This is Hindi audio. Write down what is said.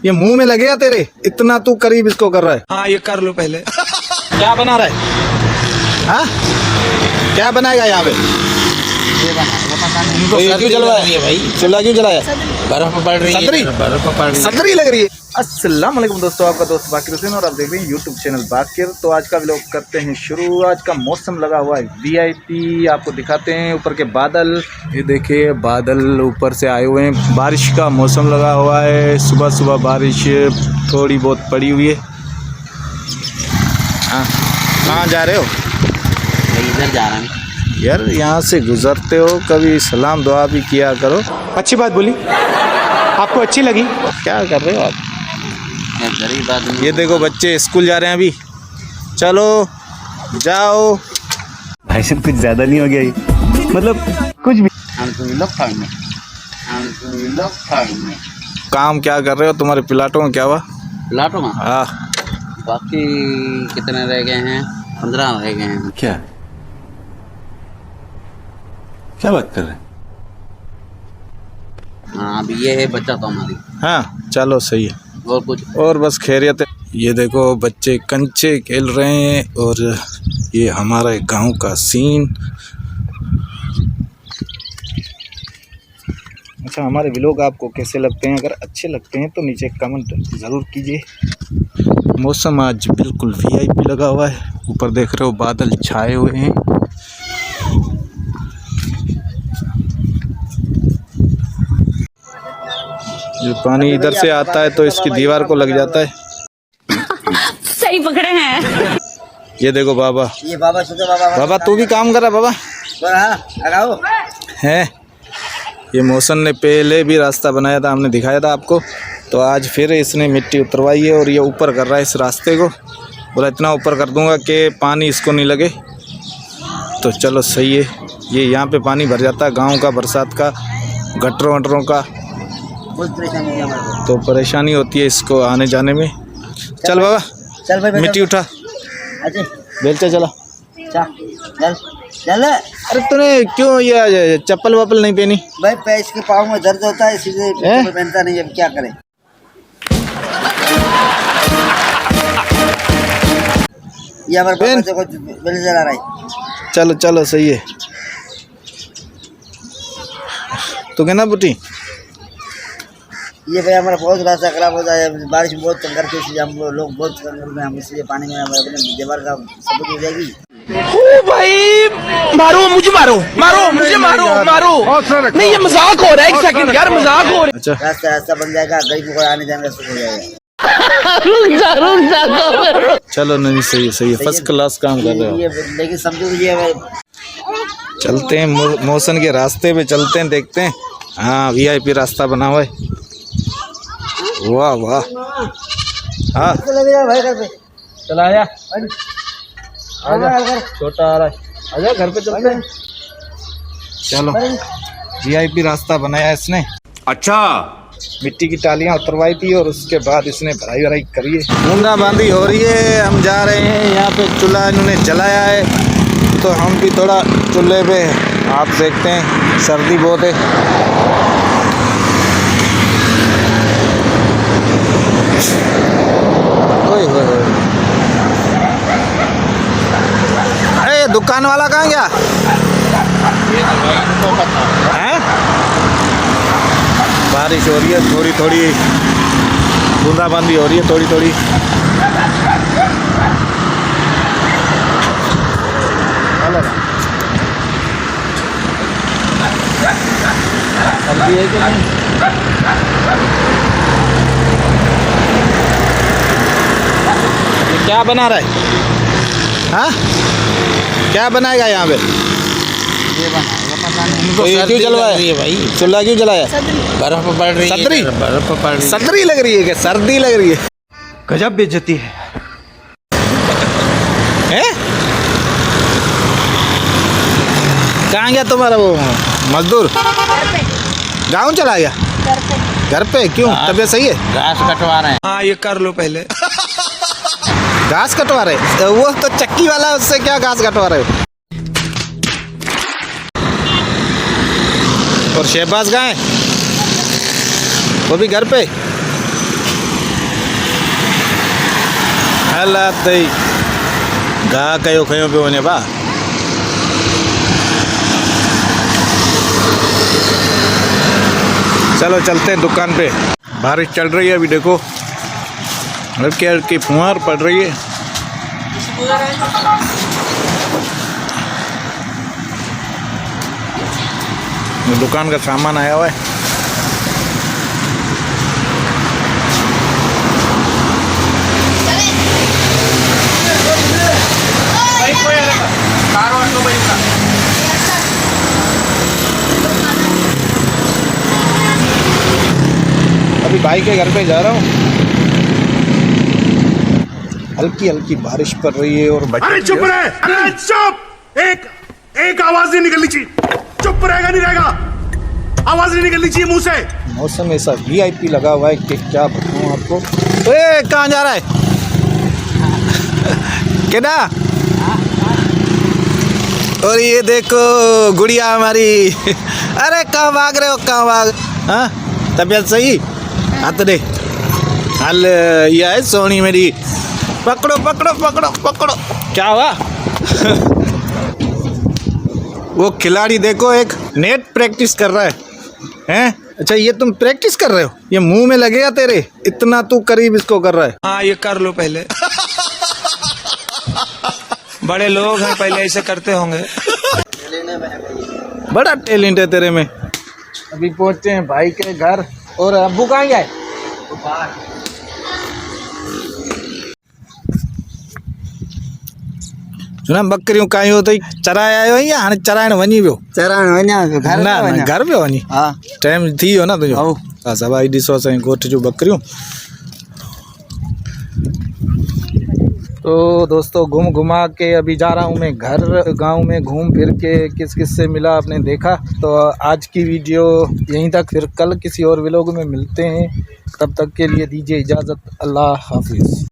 ये मुंह में लगेगा तेरे, इतना तू करीब इसको कर रहा है। हाँ ये कर लो पहले। क्या बना रहा है? हाँ क्या बनाएगा यहाँ पे? तो ये क्यों जलवाया है भाई? चूल्हा क्यों जलाया? बर्फ पड़ रही है, बर्फ पड़ रही है। सदरी लग रही है। अस्सलाम वालेकुम दोस्तों, आपका दोस्त बाकिर हुसैन और आप देख रहे हैं यूट्यूब चैनल बाकिर। तो आज का व्लॉग करते हैं शुरू। आज का मौसम लगा हुआ है वीआईपी, आपको दिखाते हैं ऊपर के बादल। ये देखिए बादल ऊपर से आए हुए हैं, बारिश का मौसम लगा हुआ है। सुबह सुबह बारिश थोड़ी बहुत पड़ी हुई है। हाँ कहाँ जा रहे हो? इधर जा रहा है यार, यहाँ से गुजरते हो कभी सलाम दुआ भी किया करो। अच्छी बात बोली, आपको अच्छी लगी। क्या कर रहे हो आप? गरीब आदमी। ये देखो बच्चे स्कूल जा रहे हैं अभी। चलो जाओ। भाई साहब कुछ ज़्यादा नहीं हो गया ये? मतलब कुछ भी। काम क्या कर रहे हो? तुम्हारे प्लाटों में क्या हुआ? प्लाटों में हाँ बाकी कितने रह गए हैं? 15 रह गए हैं। क्या बात कर रहे हैं? हाँ अभी ये है बच्चा तो हमारी। हाँ चलो सही है। और कुछ और बस खैरियत है। ये देखो बच्चे कंचे खेल रहे हैं और ये हमारे गांव का सीन। अच्छा, हमारे व्लॉग आपको कैसे लगते हैं? अगर अच्छे लगते हैं तो नीचे कमेंट ज़रूर कीजिए। मौसम आज बिल्कुल वीआईपी लगा हुआ है। ऊपर देख रहे हो बादल छाए हुए हैं। जो पानी इधर से आता है तो इसकी दीवार को लग जाता है। सही पकड़े हैं। ये देखो बाबा, ये बाबा बाबा तू भी काम कर रहा बाबा है। ये मौसम ने पहले भी रास्ता बनाया था, हमने दिखाया था आपको। तो आज फिर इसने मिट्टी उतरवाई है और ये ऊपर कर रहा है इस रास्ते को। और इतना ऊपर कर दूंगा कि पानी इसको नहीं लगे। तो चलो सही है। ये यहाँ पे पानी भर जाता है गांव का, बरसात का, गटरों वटरों का। बहुत परेशानी है हमारे को। तो परेशानी होती है इसको आने जाने में। चल बाबा, चल भाई मिट्टी उठा, अच्छा बेलचा चला। चल चल अरे तूने क्यों ये चप्पल वप्पल नहीं पहनी? भाई पैर के पाँव में दर्द होता है इसलिए चप्पल पहनता नहीं। अब क्या करें? ये हमारे पापा से कुछ बेल जला रहा है। चलो चलो सही है। तो कहना बुटी, ये भाई हमारा बहुत रास्ता खराब होता है। बारिश में बहुत तंग करती है इसलिए हम लोग बहुत तंग में, हम इसलिए पानी में अपने दीवार का सबूत हो जाएगी। ओ भाई मारो मुझे, मारो मारो मुझे, मारो मारो। नहीं ये मजाक हो रहा है, एक सेकंड यार, मजाक हो रहा है। अच्छा रास्ता बन जाएगा, गरीबों को आने जाने का सुख हो जाएगा। चलो नहीं सही है, फर्स्ट क्लास काम कर रहे हो। ये लेकिन समझो ये चलते हैं मौसम के रास्ते पे, चलते हैं देखते हैं। हाँ वीआईपी रास्ता बना हुआ है। वाह वाह। हाँ भाई घर पे चला आजा, छोटा आ रहा है, आजा घर पे चलते हैं। चलो वीआईपी रास्ता बनाया इसने। अच्छा, मिट्टी की टालियां उतरवाई थी और उसके बाद इसने भराई वराई करी है। बूंदाबांदी हो रही है। हम जा रहे हैं, यहाँ पे चूल्हा इन्होंने जलाया है तो हम भी थोड़ा चूल्हे पे आप देखते हैं। सर्दी बहुत है। अरे दुकान वाला कहाँ गया है? बारिश हो रही है, थोड़ी थोड़ी बूंदाबांदी हो रही है, थोड़ी थोड़ी। सर्दी है कि नहीं? ये क्या बना रहा है? हाँ क्या बनाएगा यहाँ पे? ये बना पता नहीं। तो ये क्यों जलवाया भाई? चूल्हा क्यों जलाया? बर्फ पड़ रही है, सदरी? बर्फ पड़ रही है। सदरी लग रही है क्या? सर्दी लग रही है? गजब बेइज्जती है। हैं? कहाँ गया तुम्हारा वो मजदूर? गाँव चला गया? घर पे क्यों? तबीयत सही है? घास कटवा रहे हैं। हाँ ये कर लो पहले। घास कटवा रहे? वो तो चक्की वाला, उससे क्या घास कटवा रहे हो? और शहबाज कहाँ है? वो भी घर पे? हालात गा कयो खयो पे वने बा। चलो चलते हैं दुकान पे। बारिश चल रही है अभी, देखो हल्की हल्की फुहार पड़ रही है। दुकान का सामान आया हुआ है। अभी भाई के घर पे जा रहा हूँ। हल्की हल्की बारिश पड़ रही है और अरे चुप रहे, अरे चुप। एक आवाज नहीं निकलनी चाहिए। चुप रहेगा नहीं रहेगा, आवाज नहीं निकलनी चाहिए मुंह से। मौसम ऐसा वीआईपी लगा हुआ है कि क्या बताऊँ आपको। ए कहाँ जा रहा है? केना? और ये देखो गुड़िया हमारी। अरे कहाँ भाग रहे हो, कहाँ भाग? हाँ तबीयत सही? हाथ दे। हाल यह है सोनी मेरी। पकड़ो पकड़ो पकड़ो पकड़ो। क्या हुआ? वो खिलाड़ी देखो एक नेट प्रैक्टिस कर रहा है। हैं? अच्छा ये तुम प्रैक्टिस कर रहे हो? ये मुंह में लगेगा तेरे, इतना तू करीब इसको कर रहा है। हाँ ये कर लो पहले। बड़े लोग हैं, पहले ऐसे करते होंगे। बड़ा टैलेंट है तेरे में। अभी पहुंचे हैं भाई के घर। और अब्बू कहाँ गए? सुना बकरियों काई हो तई चराए आयो या हाणे चराइण वञी वियो? चरण वञा घर ना ना घर वियो वञी? हाँ टाइम थी वियो न तुंहिंजो? हा सभई ॾिसो असांजे ॻोठ जूं बकरियूं। तो दोस्तों घूम घुमा के अभी जा रहा हूँ मैं घर। गांव में घूम फिर के किस किस से मिला आपने देखा। तो आज की वीडियो यहीं तक, फिर कल किसी और व्लॉग में मिलते हैं। तब तक के लिए दीजिए इजाज़त। अल्लाह हाफिज़।